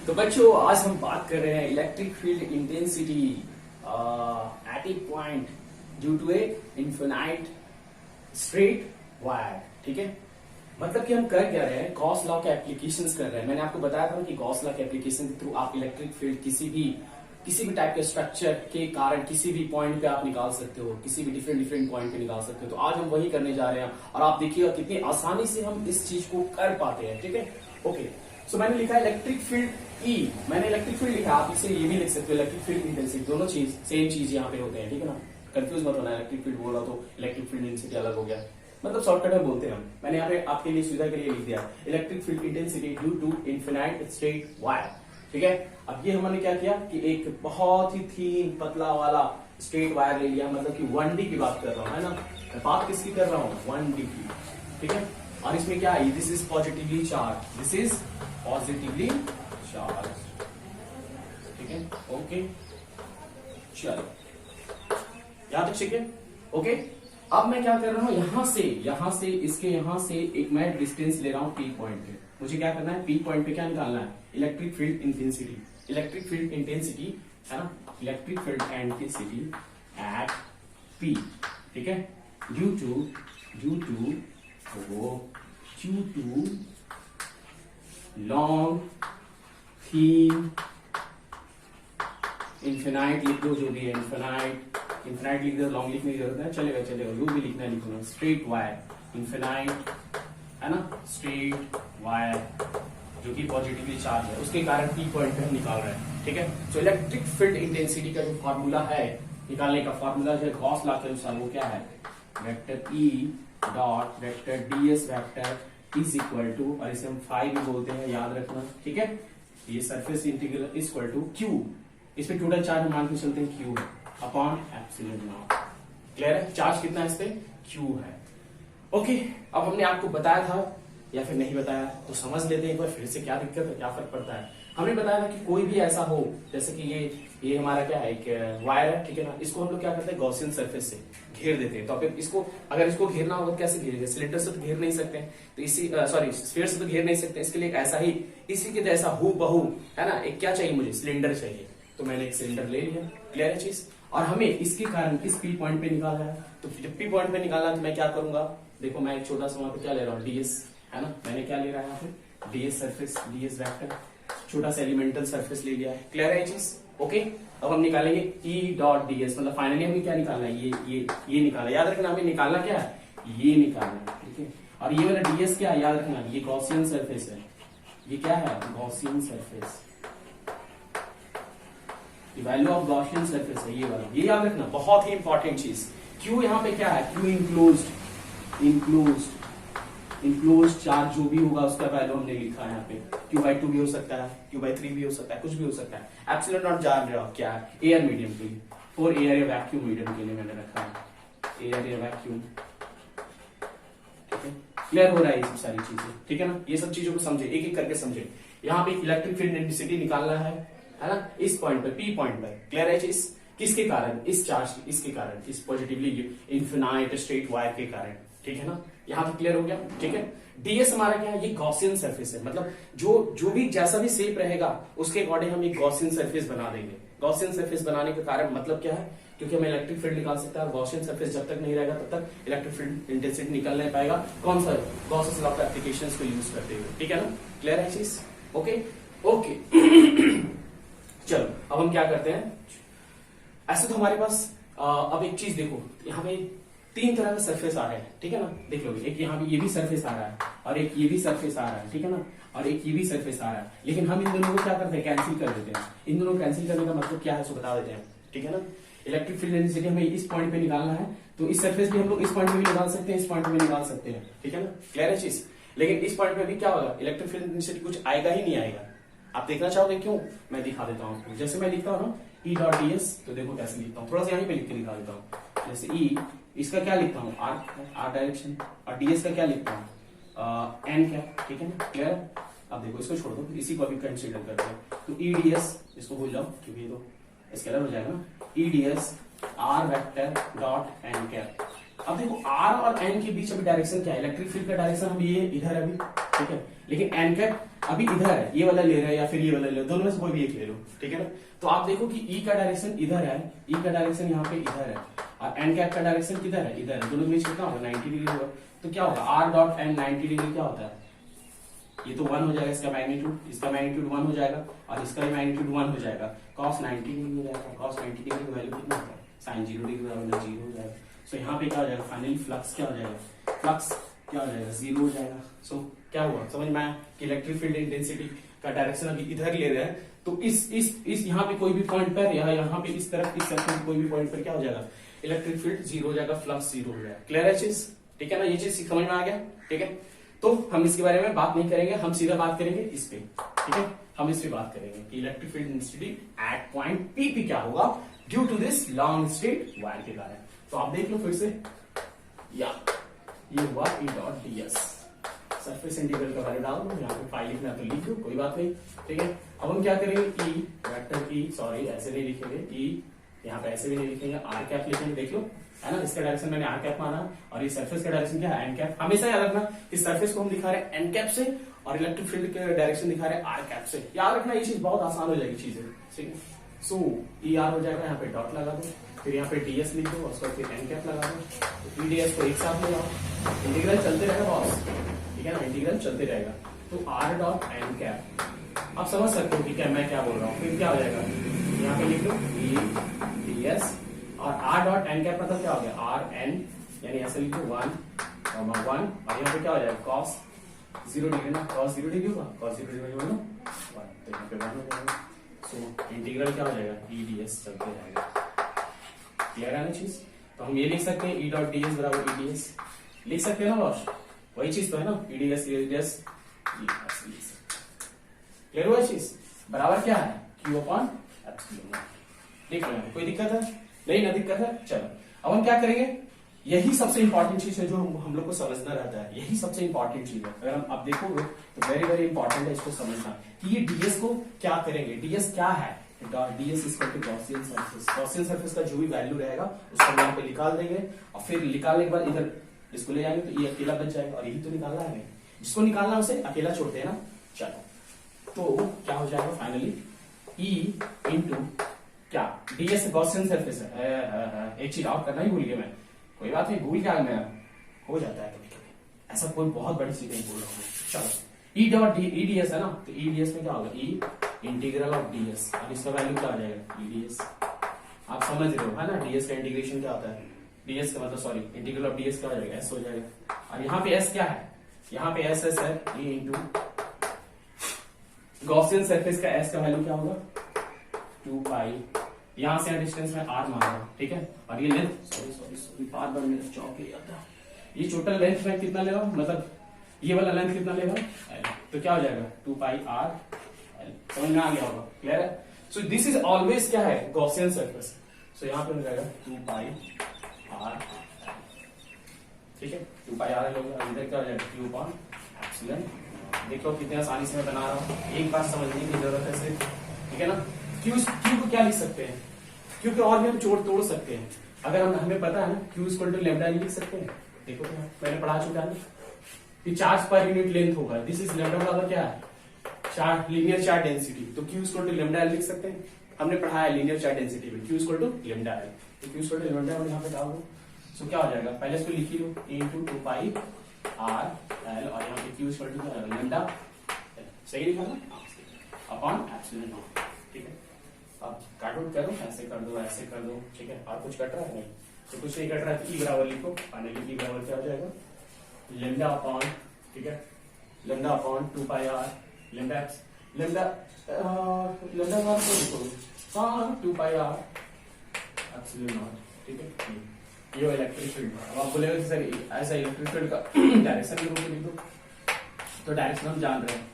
तो बच्चों आज हम बात कर रहे हैं electric field intensity at a point due to a infinite straight wire. ठीक है, मतलब कि हम कर क्या रहे हैं, गॉस लॉ के एप्लीकेशंस कर रहे हैं। मैंने आपको बताया था कि गॉस लॉ के एप्लीकेशन के थ्रू आप इलेक्ट्रिक फील्ड किसी भी टाइप के स्ट्रक्चर के कारण किसी भी पॉइंट पे आप निकाल सकते हो, किसी भी डिफरेंट पॉइंट पे निकाल सकते हो। तो आज हम वही करने जा रहे हैं और आप देखिएगा कितनी आसानी से हम इस चीज को कर पाते हैं। ठीक है, ओके। सो मैंने लिखा इलेक्ट्रिक फील्ड ई, मैंने इलेक्ट्रिक फील्ड लिखा, आप इसे ये भी लिख सकते हो इलेक्ट्रिक फील्ड इंटेंसिटी, दोनों चीज सेम चीज यहाँ पे होते हैं। ठीक है ना, कंफ्यूज मत होना, इलेक्ट्रिक फील्ड बोला तो इलेक्ट्रिक फील्ड इंटेंसिटी अलग हो गया, मतलब शॉर्टकट में बोलते हैं हम। मैंने यहाँ पे आपके लिए सुविधा के लिए लिख दिया electric field intensity due to infinite straight wire. ठीक है, अब ये हमने क्या किया कि एक बहुत ही थीन पतला वाला स्ट्रेट वायर ले लिया, मतलब कि 1D की बात कर रहा हूं, है ना। मैं बात किसकी कर रहा हूं, 1D की। ठीक है, और इसमें क्या है, this is positively charge, this is positively charge. ठीक है, ओके, चलो यहां तक ठीक है, ओके। अब मैं क्या कर रहा हूं, यहां से इसके यहां से एक मैं डिस्टेंस ले रहा हूं पी पॉइंट पे। मुझे क्या करना है, पी पॉइंट पे क्या निकालना है, electric field intensity. Electric field intensity है ना, electric field intensity at P. ठीक है, due to long thin infinite, लिख दो जो भी है, इन्फिनाइट लिख दो, लॉन्ग लिखने की जरूरत है, चलेगा जो भी लिखना है लिखूंगा। स्ट्रेट वायर इन्फिनाइट है ना, स्ट्रेट वायर जो कि पॉजिटिवली चार्ज है, उसके कारण पी पॉइंट पे हम निकाल रहे हैं। ठीक है, तो इलेक्ट्रिक फील्ड इंटेंसिटी का जो फॉर्मूला है, निकालने का फॉर्मूला जो गॉस लॉ के अनुसार वो क्या है, vector E dot vector ds vector is equal to, और इसे हम फाई भी बोलते हैं, याद रखना। ठीक है, ये surface integral is equal to Q, इसमें टोटल चार्ज मान के चलते हैं Q upon epsilon not. Clear है, चार्ज कितना है इस पे, क्यू है। ओके, अब हमने आपको बताया था या फिर नहीं बताया तो समझ लेते हैं एक बार फिर से, क्या दिक्कत है, क्या फर्क पड़ता है। हमने बताया था कि कोई भी ऐसा हो, जैसे कि ये हमारा क्या है, एक वायर है, ठीक है ना, इसको हम लोग क्या करते हैं, गॉसियन सरफेस से घेर देते हैं। तो फिर इसको अगर इसको घेरना होगा तो कैसे घेरेंगे, सिलेंडर से तो घेर नहीं सकते, तो इसी स्फीयर से तो घेर नहीं सकते, इसके लिए ऐसा ही इसी के जैसा हूबहू है ना, एक क्या चाहिए मुझे, सिलेंडर चाहिए। तो मैंने एक सिलेंडर ले लिया, क्लियर है चीज, और हमें इसके कारण इस पी पॉइंट पे निकालना है। तो जब पी पॉइंट पे निकालना तो मैं क्या करूंगा, देखो मैं एक छोटा सा वहां पे क्या ले रहा हूँ, डीएस है ना, मैंने क्या ले रहा है यहाँ पे, डीएस सरफेस, डीएस वेक्टर, छोटा सा एलिमेंटल सरफेस ले लिया है। क्लियर है ये चीज, ओके। अब हम निकालेंगे ई डॉट डीएस, मतलब फाइनली हमें क्या निकालना है, ये निकालना, याद रखना हमें निकालना क्या है, ये निकालना है। ठीक है, और ये वाला डीएस क्या है, याद रखना, ये गॉसियन सरफेस है, ये क्या है, Gaussian surface, value of Gaussian surface है ये वाला, ये याद रखना, बहुत ही इंपॉर्टेंट चीज। क्यू यहाँ पे क्या है, क्यू इनक्लोज्ड चार्ज जो भी होगा उसका वैल्यू हमने लिखा है यहाँ पे, Q/2 भी हो सकता है, Q/3 भी हो सकता है, कुछ भी हो सकता है। एप्सिलॉन नॉट जान रहे हो क्या है, एयर मीडियम के लिए, फॉर एयर या वैक्यूम मीडियम के लिए मैंने रखा है, एयर या वैक्यूम। ठीक है, क्लियर हो रहा है ये सब सारी चीजें, ठीक है ना, ये सब चीजों को समझे, एक एक करके समझे। यहाँ पे इलेक्ट्रिक फील्ड इंटेंसिटी निकालना है ना, इस पॉइंट पर, पी पॉइंट पर। क्लियर है चीज, किसके कारण, इस चार्ज, इसके कारण, इस पॉजिटिवली इन्फिनाइट स्ट्रेट वायर के कारण। ठीक है ना, यहां तक क्लियर हो गया। ठीक है, डीएस हमारा क्या है, ये गॉसियन सरफेस है, मतलब जो भी जैसा भी शेप रहेगा उसके अकॉर्डिंग हम एक गॉसियन सरफेस बना देंगे। गॉसियन सरफेस बनाने का कारण मतलब क्या है, क्योंकि हमें इलेक्ट्रिक फील्ड निकाल सकता है, और गॉसियन सरफेस जब तक नहीं रहेगा तब तक इलेक्ट्रिक फील्ड इंटेंसिटी निकल नहीं पाएगा। कौन सा, गॉस लॉ के एप्लीकेशंस को यूज करते हुए। ठीक है ना, क्लियर है चीज, ओके ओके। चलो अब हम क्या करते हैं, ऐसे तो हमारे पास अब एक चीज देखो, यहाँ पे 3 तरह का सरफेस आ रहे हैं। ठीक है ना, देख लो, एक यहाँ पे ये भी सरफेस आ रहा है, और एक ये भी सरफेस आ रहा है, ठीक है ना, और एक ये भी सरफेस आ रहा है। लेकिन हम इन दोनों को क्या करते हैं, कैंसिल कर देते हैं। इन दोनों को कैंसिल करने का मतलब क्या है, सो बता देते हैं। ठीक है ना, इलेक्ट्रिक फील्ड इंटेंसिटी हमें इस पॉइंट पे निकालना है, तो इस सरफेस भी हम लोग इस पॉइंट पे भी निकाल सकते हैं, इस पॉइंट पे भी निकाल सकते हैं। ठीक है ना, क्लियर है चीज। लेकिन इस पॉइंट पे भी क्या होगा, इलेक्ट्रिक फील्ड इंटेंसिटी कुछ आएगा ही नहीं आएगा। आप देखना चाहोगे क्यों, मैं दिखा देता हूँ आपको। जैसे मैं लिखता हूँ ई डॉट डीएस, तो देखो कैसे लिखता हूँ, थोड़ा सा यहीं पे लिख के दिखा देता हूँ। जैसे ई, इसका क्या लिखता हूँ, आर डायरेक्शन, और डीएस का क्या लिखता हूँ, एन क्या। ठीक है ना, क्लियर। अब देखो इसको छोड़ दो, इसी को अभी कंसीडर करते हैं। तो ई डीएस, इसको भूल जाओ क्योंकि ये तो स्केलर हो जाएगा ना, E DS R vector dot N cap. अब देखो आर और एन के बीच अभी डायरेक्शन क्या है, इलेक्ट्रिक फील्ड का डायरेक्शन हम ये इधर अभी ठीक है। लेकिन एन कैप अभी इधर है, ये वाला ले रहा है या फिर ये वाला ले लो, दोनों में से कोई भी एक ले लो, ठीक है ना। तो आप देखो कि ई का डायरेक्शन इधर है, ई का डायरेक्शन यहाँ पे इधर है, और एन कैप का डायरेक्शन किधर है, इधर है, दोनों में कितना होगा 90 डिग्री होगा। तो क्या होगा आर डॉट एन 90 डिग्री क्या होता है, ये तो 1 हो जाएगा, इसका मैग्नीट्यूड 1 हो जाएगा और इसका भी मैग्नीट्यूड 1 हो जाएगा, cos 90 डिग्री हो जाएगा। cos 90 डिग्री की वैल्यू कितना होता है, sin 0 डिग्री बराबर 0 हो जाएगा। सो यहाँ पे क्या हो जाएगा, फाइनली फ्लक्स क्या हो जाएगा, फ्लक्स क्या हो जाएगा 0 हो जाएगा। सो क्या हुआ समझ में आया कि इलेक्ट्रिक फील्ड इंटेंसिटी का डायरेक्शन अभी इधर ले रहा है, तो इस यहाँ पे कोई भी पॉइंट पर या यहाँ पे इस तरफ इस सर्कल कोई भी पॉइंट पर क्या हो जाएगा, इलेक्ट्रिक फील्ड 0 हो जाएगा, फ्लक्स 0 हो जाएगा। क्लियर है चीज, ठीक है ना, ये चीज समझ में आ गया, ठीक है। तो हम इसके बारे में बात नहीं करेंगे, हम सीधा बात करेंगे इस पे, ठीक है। हम इस पे बात करेंगे कि electric field intensity at point P पे क्या होगा due to this long straight wire के कारण। तो आप देख लो फिर से, या ये हुआ E dot D S, surface integral का वैल्यू डाल दो, यहाँ पे फाइल लिखना तो लिख दो, कोई बात नहीं, ठीक है। अब हम क्या करेंगे, ई वेक्टर ई, सॉरी ऐसे नहीं लिखेंगे, ई यहाँ पे ऐसे भी नहीं लिखेंगे, आर कैप लिखेंगे, देख लो है ना, इसका डायरेक्शन मैंने आर कैप माना और ये सरफेस का डायरेक्शन क्या है एन कैप। हमेशा याद रखना इस सरफेस को हम दिखा रहे हैं एन कैप से और इलेक्ट्रिक फील्ड के डायरेक्शन दिखा रहे हैं आर कैप से, याद रखना, ये चीज बहुत आसान हो जाएगी चीजें, ठीक है। सो ई आर हो जाएगा, यहाँ पे डॉट लगा दो, फिर यहाँ पे ds लिख दो, उसको फिर एन कैप लगा दो, तो ds को एक साथ ले जाओ, इंटीग्रल चलते रहेगा बॉस, ठीक है ना, इंटीग्रल चलते रहेगा। तो आर डॉट एन कैप आप समझ सकते हो कि क्या मैं क्या बोल रहा हूँ, फिर क्या हो जाएगा, यहाँ पे लिख लो ई ds और आर डॉट एन कैप मतलब क्या हो गया, आर एन, यानी ऐसे लिख दो 1 और यहाँ पे क्या हो जाएगा cos 0 डिग्री ना, cos 0 डिग्री होगा, cos 0 डिग्री होगा 1, तो यहाँ पे 1 हो जाएगा। सो इंटीग्रल क्या हो जाएगा, ई डी एस चलते रहेगा। क्लियर है ना चीज, तो हम ये लिख सकते हैं ई डॉट डी एस बराबर ई डी एस, लिख सकते हैं ना बॉस, वही चीज तो है ना, ई डी एस क्लियर हुआ चीज, बराबर क्या है क्यू अपॉन एप्सिलॉन। लिख लो, कोई दिक्कत है नहीं ना, दिक्कत है, चलो अब हम क्या करेंगे, यही सबसे इंपॉर्टेंट चीज है जो हम लोग को समझना रहता है, यही सबसे इंपॉर्टेंट चीज है। अगर हम अब देखोगे तो वेरी वेरी इंपॉर्टेंट है इसको समझना कि ये डीएस को क्या करेंगे, डीएस क्या है, ds equal to Gaussian surface, Gaussian surface का जो भी वैल्यू रहेगा उसको हम यहाँ पे निकाल देंगे और फिर निकालने के बाद इधर इसको ले जाएंगे तो ये अकेला बच जाएगा, और यही तो निकालना है, जिसको निकालना है उसे अकेला छोड़ते हैं ना। चलो तो क्या हो जाएगा फाइनली, ई इंटू क्या, डीएस गॉसियन सरफेस है, एक चीज और करना ही भूल गया मैं, कोई बात नहीं, भूल क्या मैं, हो जाता है कभी कभी, ऐसा कोई बहुत बड़ी चीज नहीं बोल रहा हूँ। चलो E dot E D S है ना, तो ई डी एस में क्या होगा, ई इंटीग्रल ऑफ डीएस, अब इसका वैल्यू क्या आ जाएगा ई डी एस, आप समझ रहे हो है ना, डीएस का इंटीग्रेशन क्या होता है, डीएस का मतलब सॉरी इंटीग्रल ऑफ डीएस क्या हो जाएगा, एस हो जाएगा, और यहाँ पे एस क्या है, यहाँ पे एस एस है, ई इंटू गॉसियन सरफेस का एस का वैल्यू क्या होगा 2 पाई, यहां से डिस्टेंस में आर मान रहा हूं, ठीक है, और ये लेंथ सॉरी बार बार मेरे चौक ले जाता है, ये टोटल लेंथ में कितना ले रहा हूं, मतलब ये वाला लेंथ कितना ले रहा हूं, तो क्या हो जाएगा 2 पाई आर एल, समझ में आ गया होगा, क्लियर है। सो दिस इज ऑलवेज क्या है गॉसियन सरफेस, सो यहाँ पे हो जाएगा 2 पाई आर, ठीक है 2 पाई आर एल होगा, इधर क्या हो जाएगा क्यू अपॉन एप्सिलॉन। देखो कितने आसानी से मैं बना रहा हूँ, एक बार समझने की जरूरत है सिर्फ, ठीक है ना। क्यू को क्या लिख सकते हैं, क्यू के और भी हम तोड़ सकते हैं, अगर हमें पता है ना क्यू इक्वल टू लैम्डा लिख सकते हैं, देखो मैंने पढ़ा चुका है कि चार्ज पर यूनिट लेंथ होगा, दिस इज लैम्डा बराबर क्या है, चार्ज लीनियर चार्ज डेंसिटी, तो क्यू इक्वल टू लैम्डा लिख सकते हैं, हमने पढ़ा है लीनियर चार्ज डेंसिटी में क्यू इक्वल टू लैम्डा है, तो क्यू इक्वल टू लैम्डा यहाँ पे डाल दो, सो क्या हो जाएगा, पहले इसको लिख लो इनटू 2 पाई आर एल, और यहाँ पे क्यू इक्वल टू लैम्डा, सही लिखा ना, अपॉन एप्सिलॉन नॉट, ठीक है। अब काट आउट करो, ऐसे कर दो, ऐसे कर दो, ठीक है, और कुछ कट रहा है नहीं, तो कुछ नहीं कट रहा है, ई बराबर लिखो, फाइनली ई बराबर क्या हो जाएगा लैम्डा अपॉन, ठीक है, lambda upon 2 pi r, lambda मान को लिखो, हाँ 2 पाई आर एप्सिलॉन नॉट, ठीक है, ये इलेक्ट्रिक फील्ड। अब आप बोलेगा कि सर ऐसा इलेक्ट्रिक फील्ड का डायरेक्शन के रूप में लिख दो, तो डायरेक्शन हम जान रहे हैं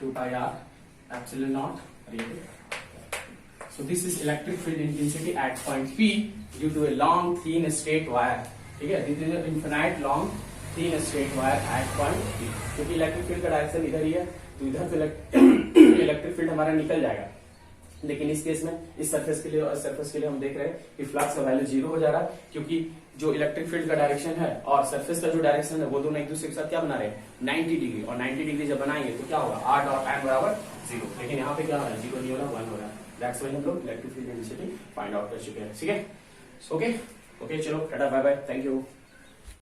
2 pi R epsilon naught, so this is electric field intensity at point P due to a long thin straight wire, ठीक है, this is an infinite long thin straight wire at point P, क्योंकि electric field का direction इधर ही है, तो इधर से electric field हमारा निकल जाएगा, लेकिन इस केस में इस सरफेस के लिए और सरफेस के लिए हम देख रहे हैं कि फ्लक्स का वैल्यू 0 हो जा रहा है, क्योंकि जो इलेक्ट्रिक फील्ड का डायरेक्शन है और सरफेस का जो डायरेक्शन है वो दोनों एक दूसरे के साथ क्या बना रहे हैं 90 डिग्री, और 90 डिग्री जब बनाएंगे तो क्या होगा r डॉट n बराबर 0। लेकिन यहाँ पे क्या हो रहा है 0 नहीं हो रहा 1 हो रहा है। दैट्स व्हाई हम लोग electric field density find out कर चुके हैं। ठीक है, ओके चलो tata bye bye, thank you.